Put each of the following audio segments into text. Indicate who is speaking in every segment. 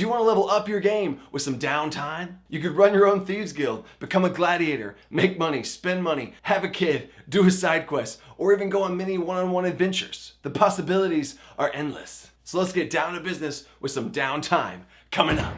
Speaker 1: Do you want to level up your game with some downtime? You could run your own Thieves Guild, become a gladiator, make money, spend money, have a kid, do a side quest, or even go on mini one-on-one adventures. The possibilities are endless. So let's get down to business with some downtime coming up.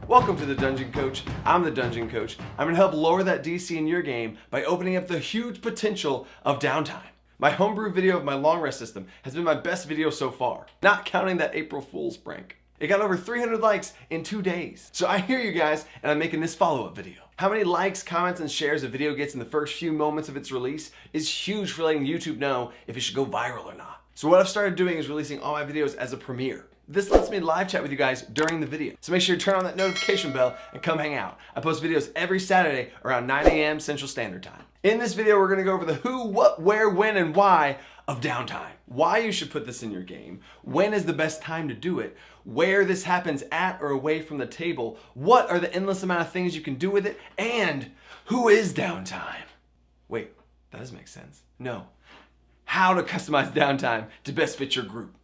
Speaker 1: Welcome to the Dungeon Coach. I'm the Dungeon Coach. I'm going to help lower that DC in your game by opening up the huge potential of downtime. My homebrew video of my long rest system has been my best video so far, not counting that April Fool's prank. It got over 300 likes in 2 days. So I hear you guys, and I'm making this follow-up video. How many likes, comments, and shares a video gets in the first few moments of its release is huge for letting YouTube know if it should go viral or not. So what I've started doing is releasing all my videos as a premiere. This lets me live chat with you guys during the video. So make sure you turn on that notification bell and come hang out. I post videos every Saturday around 9 a.m. Central Standard Time. In this video, we're gonna go over the who, what, where, when, and why of downtime. Why you should put this in your game, when is the best time to do it, where this happens at or away from the table, what are the endless amount of things you can do with it, and who is downtime? Wait, that doesn't make sense. No. How to customize downtime to best fit your group.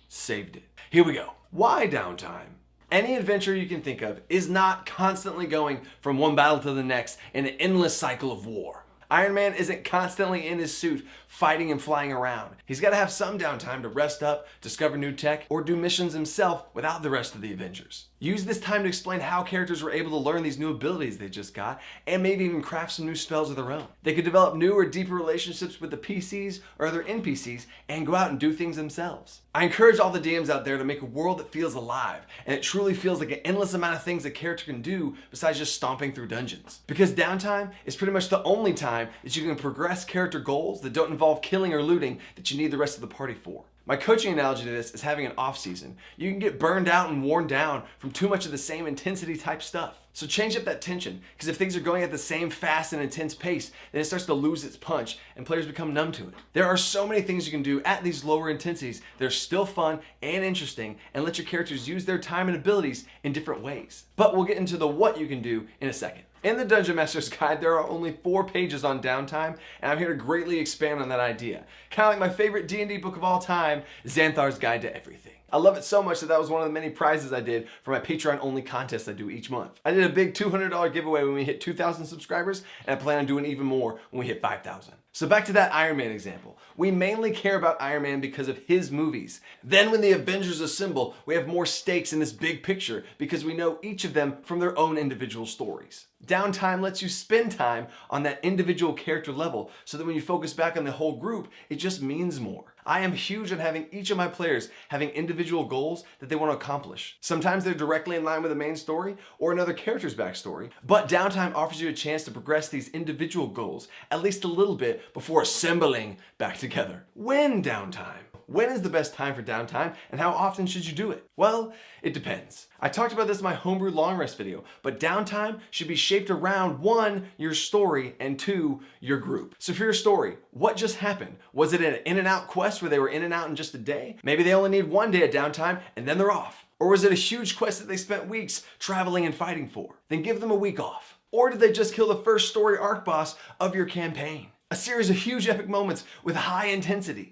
Speaker 1: Saved it. Here we go. Why downtime? Any adventure you can think of is not constantly going from one battle to the next in an endless cycle of war. Iron Man isn't constantly in his suit fighting and flying around. He's got to have some downtime to rest up, discover new tech, or do missions himself without the rest of the Avengers. Use this time to explain how characters were able to learn these new abilities they just got, and maybe even craft some new spells of their own. They could develop new or deeper relationships with the PCs or other NPCs and go out and do things themselves. I encourage all the DMs out there to make a world that feels alive, and it truly feels like an endless amount of things a character can do besides just stomping through dungeons. Because downtime is pretty much the only time that you can progress character goals that don't involve killing or looting that you need the rest of the party for. My coaching analogy to this is having an off season. You can get burned out and worn down from too much of the same intensity type stuff. So change up that tension, because if things are going at the same fast and intense pace, then it starts to lose its punch and players become numb to it. There are so many things you can do at these lower intensities that are still fun and interesting and let your characters use their time and abilities in different ways. But we'll get into the what you can do in a second. In the Dungeon Master's Guide, there are only 4 pages on downtime, and I'm here to greatly expand on that idea. Kind of like my favorite D&D book of all time, Xanthar's Guide to Everything. I love it so much that was one of the many prizes I did for my Patreon-only contest I do each month. I did a big $200 giveaway when we hit 2,000 subscribers, and I plan on doing even more when we hit 5,000. So back to that Iron Man example. We mainly care about Iron Man because of his movies. Then when the Avengers assemble, we have more stakes in this big picture because we know each of them from their own individual stories. Downtime lets you spend time on that individual character level so that when you focus back on the whole group, it just means more. I am huge on having each of my players having individual goals that they want to accomplish. Sometimes they're directly in line with the main story or another character's backstory, but downtime offers you a chance to progress these individual goals at least a little bit before assembling back together. When downtime? When is the best time for downtime, and how often should you do it? Well, it depends. I talked about this in my homebrew long rest video, but downtime should be shaped around 1, your story, and 2, your group. So for your story, what just happened? Was it an in and out quest where they were in and out in just a day? Maybe they only need 1 day of downtime and then they're off. Or was it a huge quest that they spent weeks traveling and fighting for? Then give them a week off. Or did they just kill the first story arc boss of your campaign? A series of huge epic moments with high intensity.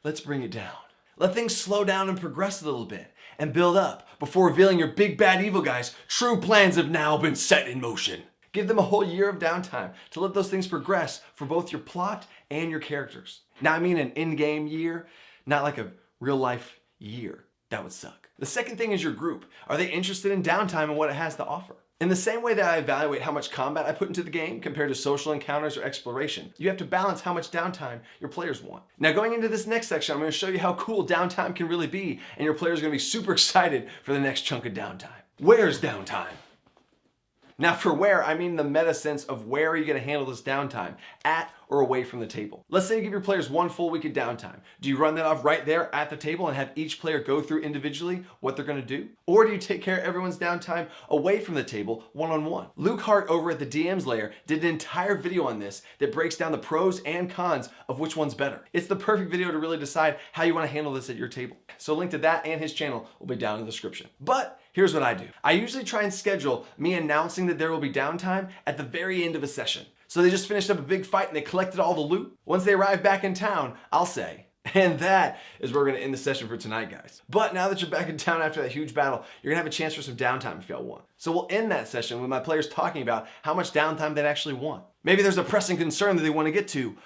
Speaker 1: Let's bring it down. Let things slow down and progress a little bit and build up before revealing your big bad evil guys' true plans have now been set in motion. Give them a whole year of downtime to let those things progress for both your plot and your characters. Now I mean an in-game year, not like a real life year. That would suck. The second thing is your group. Are they interested in downtime and what it has to offer? In the same way that I evaluate how much combat I put into the game compared to social encounters or exploration, you have to balance how much downtime your players want. Now going into this next section, I'm going to show you how cool downtime can really be, and your players are going to be super excited for the next chunk of downtime. Where's downtime? Now for where, I mean the meta sense of where are you going to handle this downtime, at or away from the table. Let's say you give your players 1 full week of downtime. Do you run that off right there at the table and have each player go through individually what they're going to do? Or do you take care of everyone's downtime away from the table one-on-one? Luke Hart over at the DM's Lair did an entire video on this that breaks down the pros and cons of which one's better. It's the perfect video to really decide how you want to handle this at your table. So a link to that and his channel will be down in the description. But here's what I do. I usually try and schedule me announcing that there will be downtime at the very end of a session. So they just finished up a big fight and they collected all the loot. Once they arrive back in town, I'll say, And that is where we're gonna end the session for tonight, guys. But now that you're back in town after that huge battle, you're gonna have a chance for some downtime if y'all want. So we'll end that session with my players talking about how much downtime they'd actually want. Maybe there's a pressing concern that they want to get to,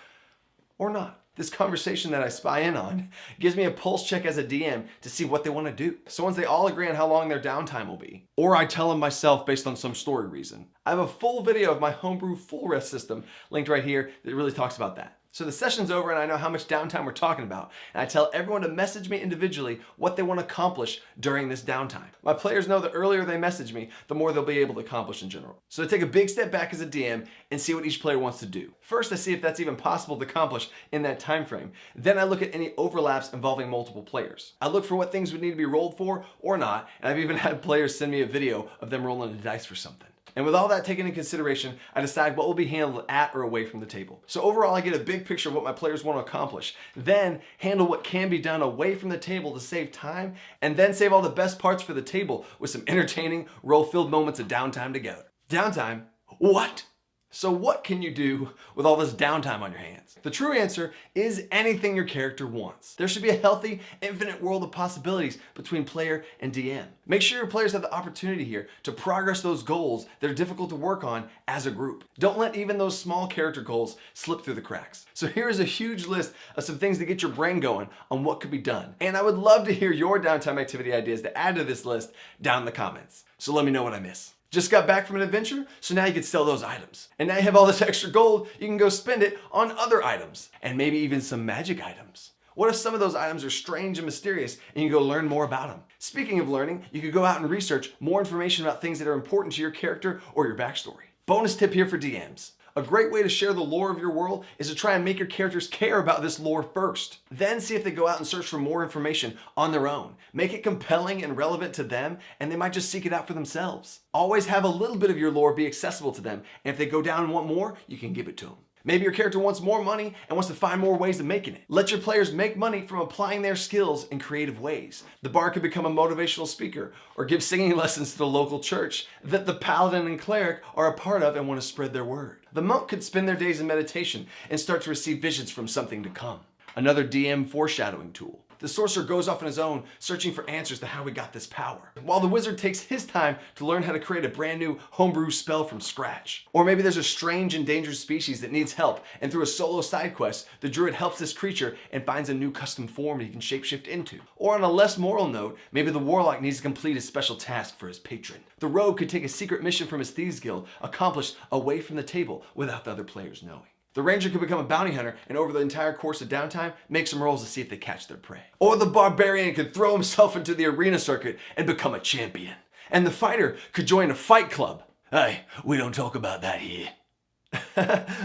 Speaker 1: or not. This conversation that I spy in on gives me a pulse check as a DM to see what they want to do. So once they all agree on how long their downtime will be, or I tell them myself based on some story reason, I have a full video of my homebrew full rest system linked right here that really talks about that. So the session's over and I know how much downtime we're talking about, and I tell everyone to message me individually what they want to accomplish during this downtime. My players know the earlier they message me, the more they'll be able to accomplish in general. So I take a big step back as a DM and see what each player wants to do. First, I see if that's even possible to accomplish in that time frame. Then I look at any overlaps involving multiple players. I look for what things would need to be rolled for or not, and I've even had players send me a video of them rolling a dice for something. And with all that taken into consideration, I decide what will be handled at or away from the table. So overall, I get a big picture of what my players want to accomplish, then handle what can be done away from the table to save time, and then save all the best parts for the table with some entertaining, role-filled moments of downtime together. Downtime? What? So what can you do with all this downtime on your hands? The true answer is anything your character wants. There should be a healthy, infinite world of possibilities between player and DM. Make sure your players have the opportunity here to progress those goals that are difficult to work on as a group. Don't let even those small character goals slip through the cracks. So here is a huge list of some things to get your brain going on what could be done. And I would love to hear your downtime activity ideas to add to this list down in the comments. So let me know what I miss. Just got back from an adventure, so now you can sell those items. And now you have all this extra gold, you can go spend it on other items, and maybe even some magic items. What if some of those items are strange and mysterious and you can go learn more about them? Speaking of learning, you could go out and research more information about things that are important to your character or your backstory. Bonus tip here for DMs. A great way to share the lore of your world is to try and make your characters care about this lore first. Then see if they go out and search for more information on their own. Make it compelling and relevant to them, and they might just seek it out for themselves. Always have a little bit of your lore be accessible to them, and if they go down and want more, you can give it to them. Maybe your character wants more money and wants to find more ways of making it. Let your players make money from applying their skills in creative ways. The bard could become a motivational speaker or give singing lessons to the local church that the paladin and cleric are a part of and want to spread their word. The monk could spend their days in meditation and start to receive visions from something to come. Another DM foreshadowing tool. The sorcerer goes off on his own, searching for answers to how he got this power, while the wizard takes his time to learn how to create a brand new homebrew spell from scratch. Or maybe there's a strange and dangerous species that needs help, and through a solo side quest, the druid helps this creature and finds a new custom form he can shapeshift into. Or on a less moral note, maybe the warlock needs to complete a special task for his patron. The rogue could take a secret mission from his thieves guild, accomplished away from the table without the other players knowing. The ranger could become a bounty hunter and over the entire course of downtime, make some rolls to see if they catch their prey. Or the barbarian could throw himself into the arena circuit and become a champion. And the fighter could join a fight club. Hey, we don't talk about that here.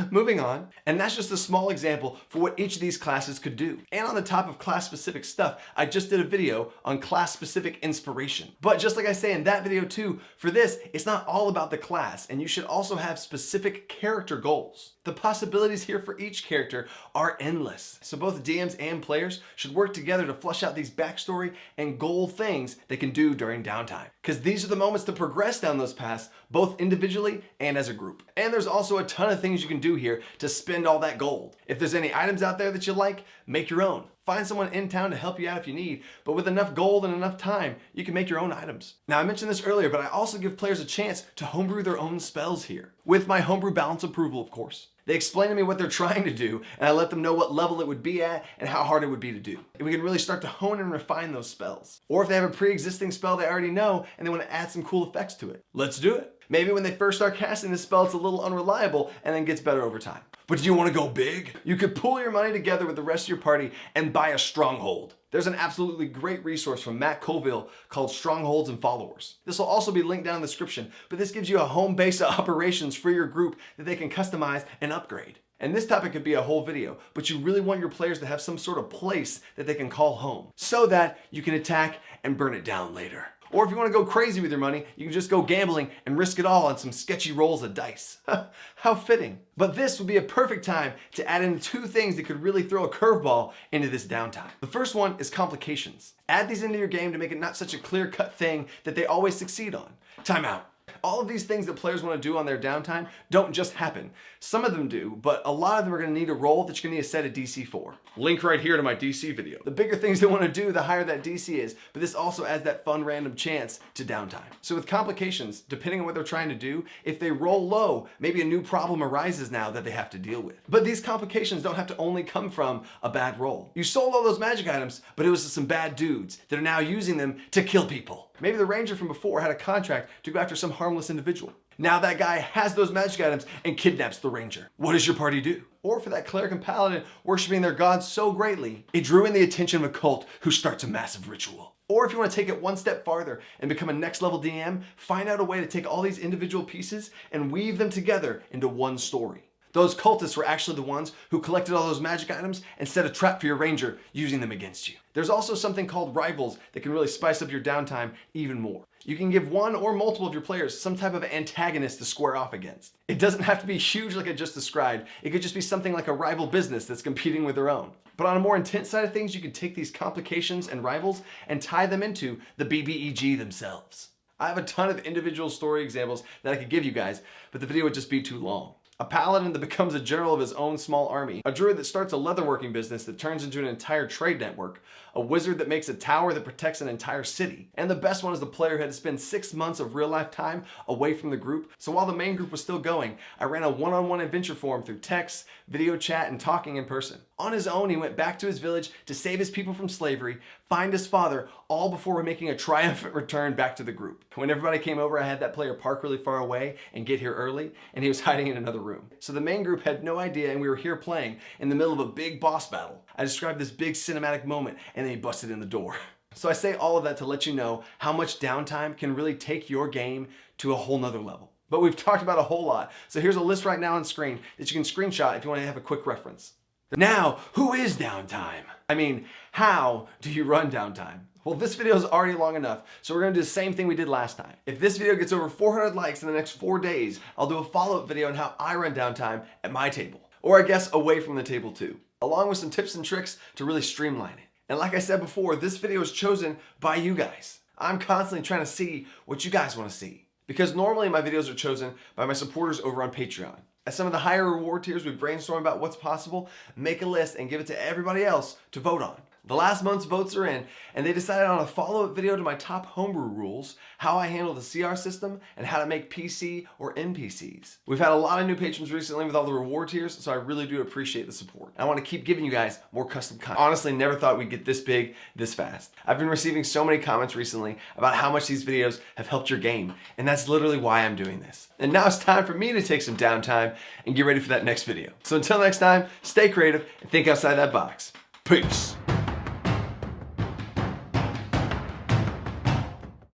Speaker 1: Moving on, and that's just a small example for what each of these classes could do. And on the top of class-specific stuff, I just did a video on class-specific inspiration. But just like I say in that video too, for this, it's not all about the class, and you should also have specific character goals. The possibilities here for each character are endless. So both DMs and players should work together to flesh out these backstory and goal things they can do during downtime. Because these are the moments to progress down those paths, both individually and as a group. And there's also a ton of things you can do here to spend all that gold. If there's any items out there that you like, make your own. Find someone in town to help you out if you need, but with enough gold and enough time, you can make your own items. Now I mentioned this earlier, but I also give players a chance to homebrew their own spells here. With my homebrew balance approval, of course. They explain to me what they're trying to do, and I let them know what level it would be at and how hard it would be to do. And we can really start to hone and refine those spells. Or if they have a pre-existing spell they already know and they want to add some cool effects to it, let's do it. Maybe when they first start casting this spell, it's a little unreliable and then gets better over time. But do you want to go big? You could pool your money together with the rest of your party and buy a stronghold. There's an absolutely great resource from Matt Colville called Strongholds and Followers. This will also be linked down in the description, but this gives you a home base of operations for your group that they can customize and upgrade. And this topic could be a whole video, but you really want your players to have some sort of place that they can call home so that you can attack and burn it down later. Or if you want to go crazy with your money, you can just go gambling and risk it all on some sketchy rolls of dice. How fitting. But this would be a perfect time to add in two things that could really throw a curveball into this downtime. The first one is complications. Add these into your game to make it not such a clear-cut thing that they always succeed on. Time out. All of these things that players want to do on their downtime don't just happen. Some of them do, but a lot of them are going to need a role that you're going to need a set of DC for. Link right here to my DC video. The bigger things they want to do, the higher that DC is, but this also adds that fun random chance to downtime. So with complications, depending on what they're trying to do, if they roll low, maybe a new problem arises now that they have to deal with. But these complications don't have to only come from a bad roll. You sold all those magic items, but it was to some bad dudes that are now using them to kill people. Maybe the ranger from before had a contract to go after some harmless individual. Now that guy has those magic items and kidnaps the ranger. What does your party do? Or for that cleric and paladin worshiping their gods so greatly, it drew in the attention of a cult who starts a massive ritual. Or if you want to take it one step farther and become a next level DM, find out a way to take all these individual pieces and weave them together into one story. Those cultists were actually the ones who collected all those magic items and set a trap for your ranger, using them against you. There's also something called rivals that can really spice up your downtime even more. You can give one or multiple of your players some type of antagonist to square off against. It doesn't have to be huge like I just described. It could just be something like a rival business that's competing with their own. But on a more intense side of things, you can take these complications and rivals and tie them into the BBEG themselves. I have a ton of individual story examples that I could give you guys, but the video would just be too long. A paladin that becomes a general of his own small army, a druid that starts a leatherworking business that turns into an entire trade network, a wizard that makes a tower that protects an entire city, and the best one is the player who had to spend 6 months of real life time away from the group. So while the main group was still going, I ran a one-on-one adventure for him through text, video chat, and talking in person. On his own, he went back to his village to save his people from slavery, find his father, all before making a triumphant return back to the group. When everybody came over, I had that player park really far away and get here early, and he was hiding in another room. So the main group had no idea, and we were here playing in the middle of a big boss battle. I described this big cinematic moment, and then he busted in the door. So I say all of that to let you know how much downtime can really take your game to a whole nother level. But we've talked about a whole lot. So here's a list right now on screen that you can screenshot if you want to have a quick reference. Now, who is downtime? I mean, how do you run downtime? Well, this video is already long enough, so we're gonna do the same thing we did last time. If this video gets over 400 likes in the next 4 days, I'll do a follow-up video on how I run downtime at my table. Or I guess away from the table too, along with some tips and tricks to really streamline it. And like I said before, this video is chosen by you guys. I'm constantly trying to see what you guys wanna see. Because normally my videos are chosen by my supporters over on Patreon. At some of the higher reward tiers, we brainstorm about what's possible, make a list, and give it to everybody else to vote on. The last month's votes are in, and they decided on a follow-up video to my top homebrew rules, how I handle the CR system, and how to make PC or NPCs. We've had a lot of new patrons recently with all the reward tiers, so I really do appreciate the support. I want to keep giving you guys more custom content. Honestly, never thought we'd get this big, this fast. I've been receiving so many comments recently about how much these videos have helped your game, and that's literally why I'm doing this. And now it's time for me to take some downtime and get ready for that next video. So until next time, stay creative and think outside that box. Peace.